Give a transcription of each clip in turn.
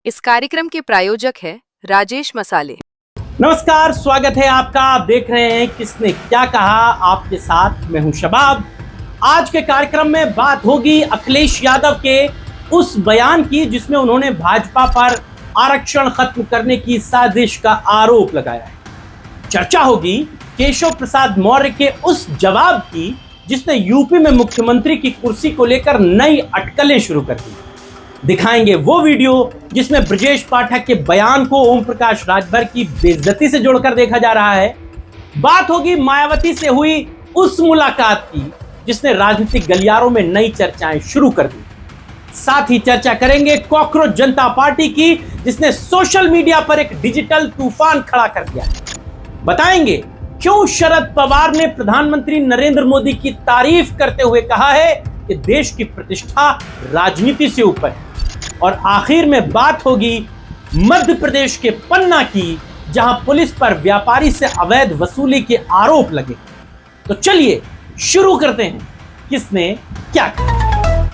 इस कार्यक्रम के प्रायोजक है राजेश मसाले। नमस्कार, स्वागत है आपका। आप देख रहे हैं किसने क्या कहा, आपके साथ मैं हूं शबाब। आज के कार्यक्रम में बात होगी अखिलेश यादव के उस बयान की जिसमें उन्होंने भाजपा पर आरक्षण खत्म करने की साजिश का आरोप लगाया है। चर्चा होगी केशव प्रसाद मौर्य के उस जवाब की जिसने यूपी में मुख्यमंत्री की कुर्सी को लेकर नई अटकलें शुरू कर दी। दिखाएंगे वो वीडियो जिसमें ब्रजेश पाठक के बयान को ओम प्रकाश राजभर की बेइज्जती से जोड़कर देखा जा रहा है। बात होगी मायावती से हुई उस मुलाकात की जिसने राजनीतिक गलियारों में नई चर्चाएं शुरू कर दी। साथ ही चर्चा करेंगे कॉकरोच जनता पार्टी की जिसने सोशल मीडिया पर एक डिजिटल तूफान खड़ा कर दिया है। बताएंगे क्यों शरद पवार ने प्रधानमंत्री नरेंद्र मोदी की तारीफ करते हुए कहा है कि देश की प्रतिष्ठा राजनीति से ऊपर है। और आखिर में बात होगी मध्य प्रदेश के पन्ना की जहां पुलिस पर व्यापारी से अवैध वसूली के आरोप लगे। तो चलिए शुरू करते हैं किसने क्या कहा।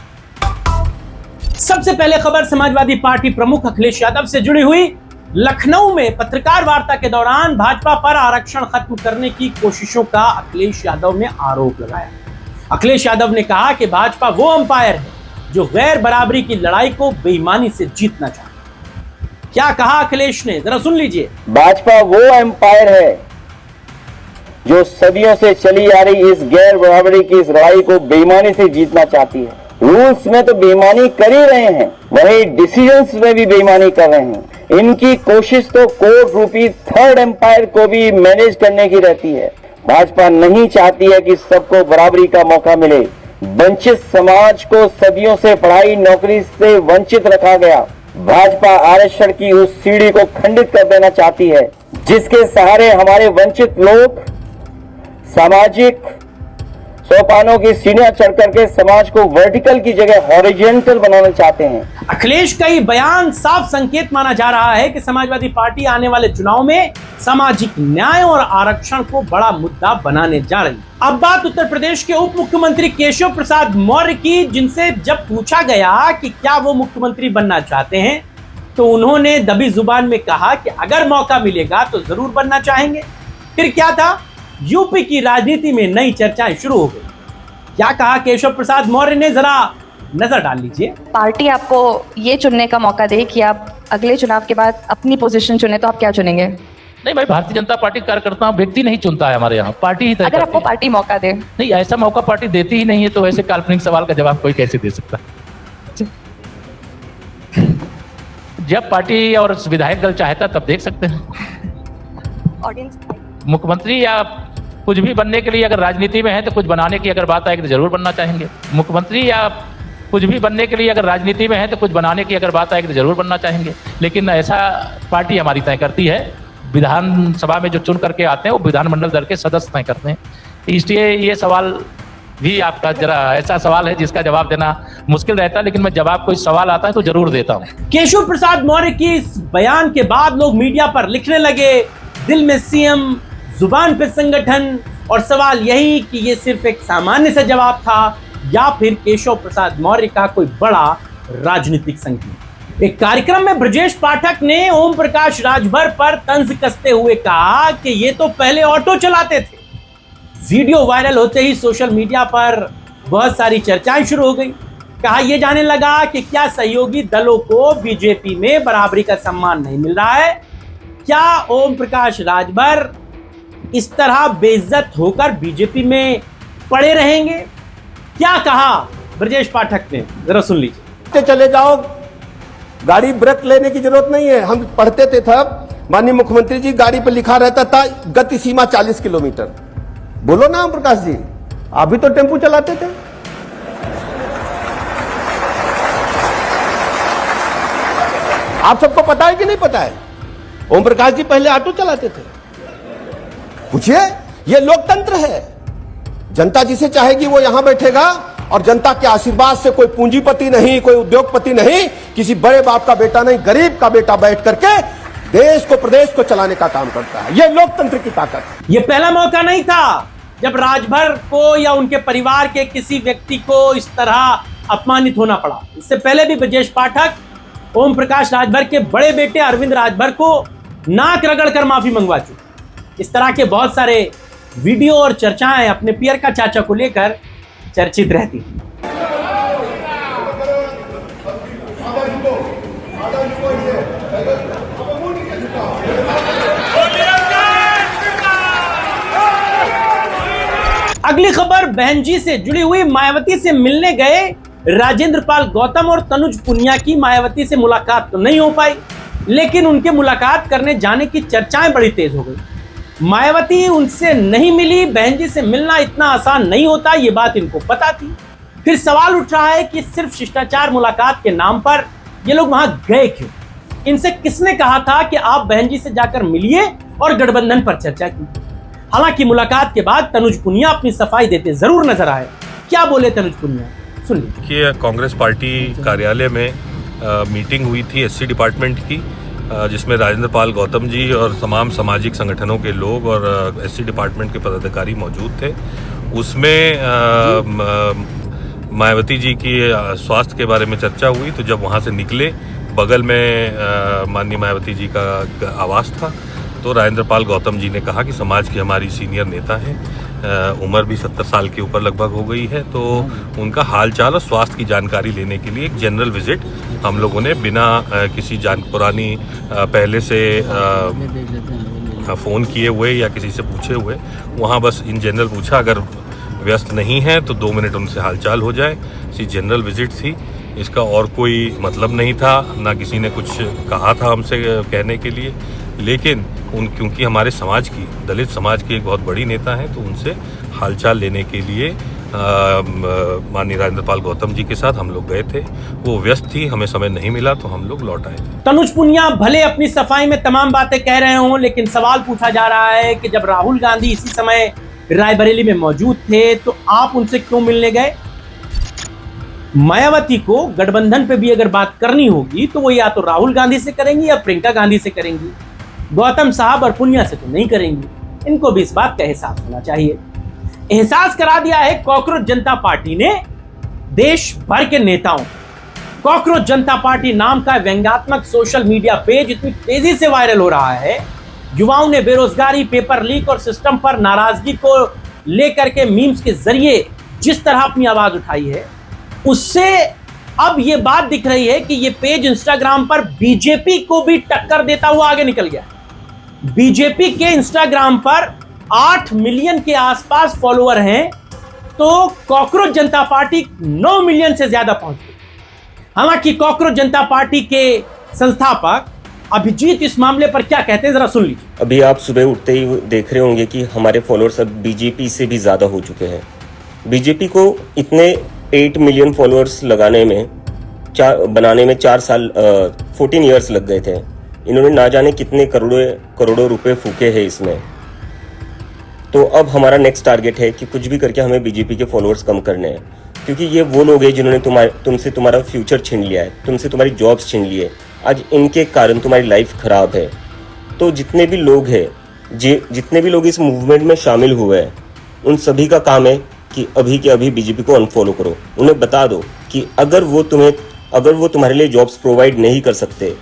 सबसे पहले खबर समाजवादी पार्टी प्रमुख अखिलेश यादव से जुड़ी हुई। लखनऊ में पत्रकार वार्ता के दौरान भाजपा पर आरक्षण खत्म करने की कोशिशों का अखिलेश यादव ने आरोप लगाया। अखिलेश यादव ने कहा कि भाजपा वो अंपायर है जो गैर बराबरी की लड़ाई को बेईमानी से जीतना चाहता है। क्या कहा अखिलेश ने, जरा सुन लीजिए। भाजपा वो एम्पायर है जो सदियों से चली आ रही इस गैर बराबरी की इस लड़ाई को बेईमानी से जीतना चाहती है। रूल्स में तो बेईमानी कर ही रहे हैं, वहीं डिसीजंस में भी बेईमानी कर रहे हैं। इनकी कोशिश तो कोर्ट रूपी थर्ड एम्पायर को भी मैनेज करने की रहती है। भाजपा नहीं चाहती है कि सबको बराबरी का मौका मिले। वंचित समाज को सदियों से पढ़ाई नौकरी से वंचित रखा गया। भाजपा आरक्षण की उस सीढ़ी को खंडित कर देना चाहती है जिसके सहारे हमारे वंचित लोग सामाजिक सोपानों की सीढ़ियां चढ़ करके समाज को वर्टिकल की जगह हॉरिजॉन्टल बनाना चाहते हैं। अखिलेश का ये बयान साफ संकेत माना जा रहा है कि समाजवादी पार्टी आने वाले चुनाव में सामाजिक न्याय और आरक्षण को बड़ा मुद्दा बनाने जा रही है। अब बात उत्तर प्रदेश के उप मुख्यमंत्री केशव प्रसाद मौर्य की, जिनसे जब पूछा गया कि क्या वो मुख्यमंत्री बनना चाहते हैं तो उन्होंने दबी जुबान में कहा कि अगर मौका मिलेगा तो जरूर बनना चाहेंगे। फिर क्या था, यूपी की राजनीति में नई चर्चाएं शुरू हो गई। क्या कहा केशव प्रसाद मौर्य ने, जरा नजर डाल लीजिए। पार्टी आपको ये चुनने का मौका दे कि आप अगले चुनाव के बाद अपनी पोजीशन चुने तो आप क्या चुनेंगे? नहीं भाई, भारतीय जनता पार्टी कार्यकर्ता व्यक्ति नहीं चुनता है हमारे यहाँ, पार्टी ही तय करती है। अगर आपको पार्टी मौका दे? नहीं, ऐसा मौका पार्टी देती ही नहीं है, तो ऐसे काल्पनिक सवाल का जवाब कोई कैसे दे सकता? जब पार्टी और विधायक दल चाहता तब देख सकते हैं। ऑडियंस मुख्यमंत्री या कुछ भी बनने के लिए अगर राजनीति में है तो कुछ बनाने की अगर बात आएगी तो जरूर बनना चाहेंगे। मुख्यमंत्री या कुछ भी बनने के लिए अगर राजनीति में है तो कुछ बनाने की अगर बात आएगी तो जरूर बनना चाहेंगे, लेकिन ऐसा पार्टी हमारी तय करती है। विधानसभा में जो चुन करके आते हैं वो विधानमंडल दल के सदस्य तय करते हैं। इसलिए ये सवाल भी आपका जरा ऐसा सवाल है जिसका जवाब देना मुश्किल रहता है, लेकिन मैं जवाब कोई सवाल आता है तो जरूर देता हूँ। केशव प्रसाद मौर्य की इस बयान के बाद लोग मीडिया पर लिखने लगे, दिल में सीएम जुबान पे संगठन, और सवाल यही कि ये सिर्फ एक सामान्य सा जवाब था या फिर केशव प्रसाद मौर्य का कोई बड़ा राजनीतिक संकेत। एक कार्यक्रम में ब्रजेश पाठक ने ओम प्रकाश राजभर पर तंज कसते हुए कहा कि ये तो पहले ऑटो चलाते थे। वीडियो वायरल होते ही सोशल मीडिया पर बहुत सारी चर्चाएं शुरू हो गई। कहा यह जाने लगा कि क्या सहयोगी दलों को बीजेपी में बराबरी का सम्मान नहीं मिल रहा है? क्या ओम प्रकाश राजभर इस तरह बेइज्जत होकर बीजेपी में पड़े रहेंगे? क्या कहा ब्रजेश पाठक ने, जरा सुन लीजिए। चले जाओ, गाड़ी ब्रेक लेने की जरूरत नहीं है। हम पढ़ते थे तब, माननीय मुख्यमंत्री जी, गाड़ी पर लिखा रहता था गति सीमा 40 किलोमीटर। बोलो ना ओम प्रकाश जी, आप भी तो टेम्पू चलाते थे। आप सबको पता है कि नहीं पता है? ओम प्रकाश जी पहले ऑटो चलाते थे। पूछिए, ये लोकतंत्र है। जनता जिसे चाहेगी वो यहां बैठेगा, और जनता के आशीर्वाद से कोई पूंजीपति नहीं, कोई उद्योगपति नहीं, किसी बड़े बाप का बेटा नहीं, गरीब का बेटा बैठ करके देश को प्रदेश को चलाने का काम करता है। ये लोकतंत्र की ताकत। ये पहला मौका नहीं था जब राजभर को या उनके परिवार के किसी व्यक्ति को इस तरह अपमानित होना पड़ा। इससे पहले भी ब्रजेश पाठक ओम प्रकाश राजभर के बड़े बेटे अरविंद राजभर को नाक रगड़ कर माफी मंगवा चुके। इस तरह के बहुत सारे वीडियो और चर्चाएं अपने पियर का चाचा को लेकर चर्चित रहती हैं। अगली खबर बहन जी से जुड़ी हुई। मायावती से मिलने गए राजेंद्र पाल गौतम और तनुज पुनिया की मायावती से मुलाकात तो नहीं हो पाई, लेकिन उनके मुलाकात करने जाने की चर्चाएं बड़ी तेज हो गई। मायावती उनसे नहीं मिली, बहन जी से मिलना इतना आसान नहीं होता, ये बात इनको पता थी। फिर सवाल उठ रहा है कि सिर्फ शिष्टाचार मुलाकात के नाम पर ये लोग वहां गए क्यों? इनसे किसने कहा था कि आप बहन जी से जाकर मिलिए और गठबंधन पर चर्चा की? हालांकि मुलाकात के बाद तनुज पुनिया अपनी सफाई देते जरूर नजर आए। क्या बोले तनुज पुनिया, सुन लीजिए। कि कांग्रेस पार्टी कार्यालय में मीटिंग हुई थी एससी डिपार्टमेंट की, जिसमें राजेंद्र पाल गौतम जी और तमाम सामाजिक संगठनों के लोग और एससी डिपार्टमेंट के पदाधिकारी मौजूद थे। उसमें मायावती जी की स्वास्थ्य के बारे में चर्चा हुई। तो जब वहाँ से निकले, बगल में माननीय मायावती जी का आवास था, तो राजेंद्र पाल गौतम जी ने कहा कि समाज की हमारी सीनियर नेता हैं, उम्र भी 70 साल के ऊपर लगभग हो गई है, तो उनका हालचाल और स्वास्थ्य की जानकारी लेने के लिए एक जनरल विजिट हम लोगों ने बिना किसी पुरानी पहले से फ़ोन किए हुए या किसी से पूछे हुए वहाँ बस इन जनरल पूछा, अगर व्यस्त नहीं है तो 2 मिनट उनसे हालचाल हो जाए। इसी जनरल विजिट थी, इसका और कोई मतलब नहीं था, ना किसी ने कुछ कहा था हमसे कहने के लिए। लेकिन क्योंकि हमारे समाज की, दलित समाज की एक बहुत बड़ी नेता है, तो उनसे हालचाल लेने के लिए माननीय राजेंद्र पाल गौतम जी के साथ हम लोग गए थे। वो व्यस्त थी, हमें समय नहीं मिला, तो हम लोग लौट आए थे। तनुज पुनिया भले अपनी सफाई में तमाम बातें कह रहे हों, लेकिन सवाल पूछा जा रहा है कि जब राहुल गांधी इसी समय रायबरेली में मौजूद थे, तो आप उनसे क्यों मिलने गए? मायावती को गठबंधन पे भी अगर बात करनी होगी तो वो या तो राहुल गांधी से करेंगी या प्रियंका गांधी से करेंगी, गौतम साहब और पुनिया से तो नहीं करेंगी। इनको भी इस बात का एहसास होना चाहिए। एहसास करा दिया है कॉकरोच जनता पार्टी ने देश भर के नेताओं। कॉकरोच जनता पार्टी नाम का व्यंग्यात्मक सोशल मीडिया पेज इतनी तेजी से वायरल हो रहा है, युवाओं ने बेरोजगारी, पेपर लीक और सिस्टम पर नाराजगी को लेकर के मीम्स के जरिए जिस तरह अपनी आवाज उठाई है, उससे अब ये बात दिख रही है कि ये पेज इंस्टाग्राम पर बीजेपी को भी टक्कर देता हुआ आगे निकल गया। बीजेपी के इंस्टाग्राम पर 8 मिलियन के आसपास फॉलोअर हैं, तो कॉकरोच जनता पार्टी 9 मिलियन से ज्यादा पहुंच गई। हालांकि कॉकरोच जनता पार्टी के संस्थापक अभिजीत इस मामले पर क्या कहते हैं, जरा सुन लीजिए। अभी आप सुबह उठते ही देख रहे होंगे कि हमारे फॉलोअर्स अब बीजेपी से भी ज्यादा हो चुके हैं। बीजेपी को इतने 8 मिलियन फॉलोअर्स लगाने में बनाने में 4 साल 14 ईयर्स लग गए थे। इन्होंने ना जाने कितने करोड़ों रुपए फूके हैं इसमें। तो अब हमारा नेक्स्ट टारगेट है कि कुछ भी करके हमें बीजेपी के फॉलोअर्स कम करने हैं, क्योंकि ये वो लोग हैं जिन्होंने तुमसे तुम्हारा फ्यूचर छीन लिया है, तुमसे तुम्हारी जॉब्स छीन लिए। आज इनके कारण तुम्हारी लाइफ खराब है। तो जितने भी लोग हैं, जितने भी लोग इस मूवमेंट में शामिल हुए हैं, उन सभी का काम है कि अभी के अभी बीजेपी को अनफॉलो करो। उन्हें बता दो कि अगर वो तुम्हारे लिए जॉब्स प्रोवाइड नहीं कर सकते,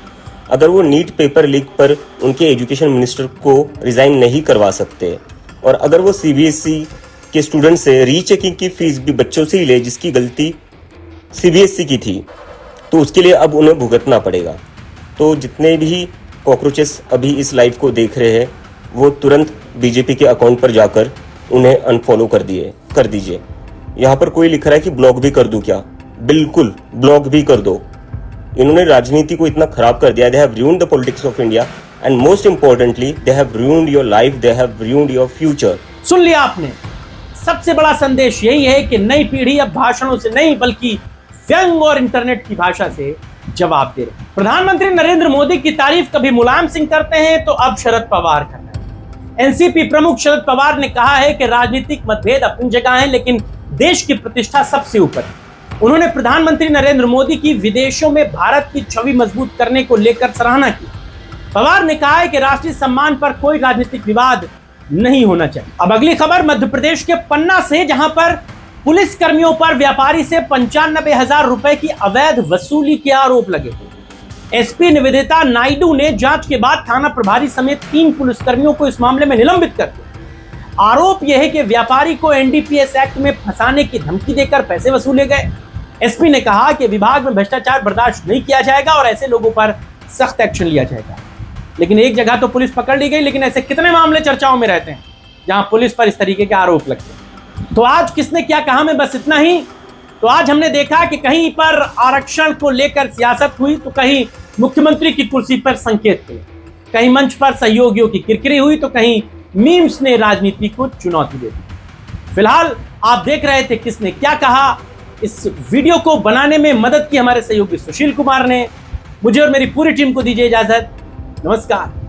अगर वो नीट पेपर लीक पर उनके एजुकेशन मिनिस्टर को रिजाइन नहीं करवा सकते, और अगर वो सीबीएसई के स्टूडेंट से रीचेकिंग की फीस भी बच्चों से ही ले जिसकी गलती सीबीएसई की थी, तो उसके लिए अब उन्हें भुगतना पड़ेगा। तो जितने भी कॉकरोचेस अभी इस लाइव को देख रहे हैं, वो तुरंत बीजेपी के अकाउंट पर जाकर उन्हें अनफॉलो कर दीजिए। यहाँ पर कोई लिख रहा है कि ब्लॉक भी कर दूं क्या? बिल्कुल ब्लॉक भी कर दो। इन्होंने राजनीति को इतना खराब कर दिया। They have ruined the politics of India and most importantly they have ruined your life, they have ruined your future. सुन लिया आपने। सबसे बड़ा संदेश यही है कि नई पीढ़ी अब भाषणों से नहीं बल्कि व्यंग और इंटरनेट की भाषा से जवाब दे रहे। प्रधानमंत्री नरेंद्र मोदी की तारीफ कभी मुलायम सिंह करते हैं तो अब शरद पवार कर रहे हैं। एनसीपी प्रमुख शरद पवार ने कहा है कि राजनीतिक मतभेद अपनी जगह है, लेकिन देश की प्रतिष्ठा सबसे ऊपर है। उन्होंने प्रधानमंत्री नरेंद्र मोदी की विदेशों में भारत की छवि मजबूत करने को लेकर सराहना की। पवार ने कहा है कि राष्ट्रीय सम्मान पर कोई राजनीतिक विवाद नहीं होना चाहिए। अब अगली खबर मध्य प्रदेश के पन्ना से, जहां पर पुलिस कर्मियों पर व्यापारी से 95,000 रुपए की अवैध वसूली के आरोप लगे। एसपी निवेदिता नायडू ने जांच के बाद थाना प्रभारी समेत 3 पुलिसकर्मियों को इस मामले में निलंबित कर दिया। आरोप यह है कि व्यापारी को एनडीपीएस एक्ट में फंसाने की धमकी देकर पैसे वसूले गए। एसपी ने कहा कि विभाग में भ्रष्टाचार बर्दाश्त नहीं किया जाएगा और ऐसे लोगों पर सख्त एक्शन लिया जाएगा। लेकिन एक जगह तो पुलिस पकड़ ली गई, लेकिन ऐसे कितने मामले चर्चाओं में रहते हैं जहां पुलिस पर इस तरीके के आरोप लगते हैं। तो आज किसने क्या कहा में बस इतना ही। तो आज हमने देखा कि कहीं पर आरक्षण को लेकर सियासत हुई, तो कहीं मुख्यमंत्री की कुर्सी पर संकेत हुए, कहीं मंच पर सहयोगियों की किरकिरी हुई, तो कहीं मीम्स ने राजनीति को चुनौती दे दी। फिलहाल आप देख रहे थे किसने क्या कहा। इस वीडियो को बनाने में मदद की हमारे सहयोगी सुशील कुमार ने। मुझे और मेरी पूरी टीम को दीजिए इजाजत। नमस्कार।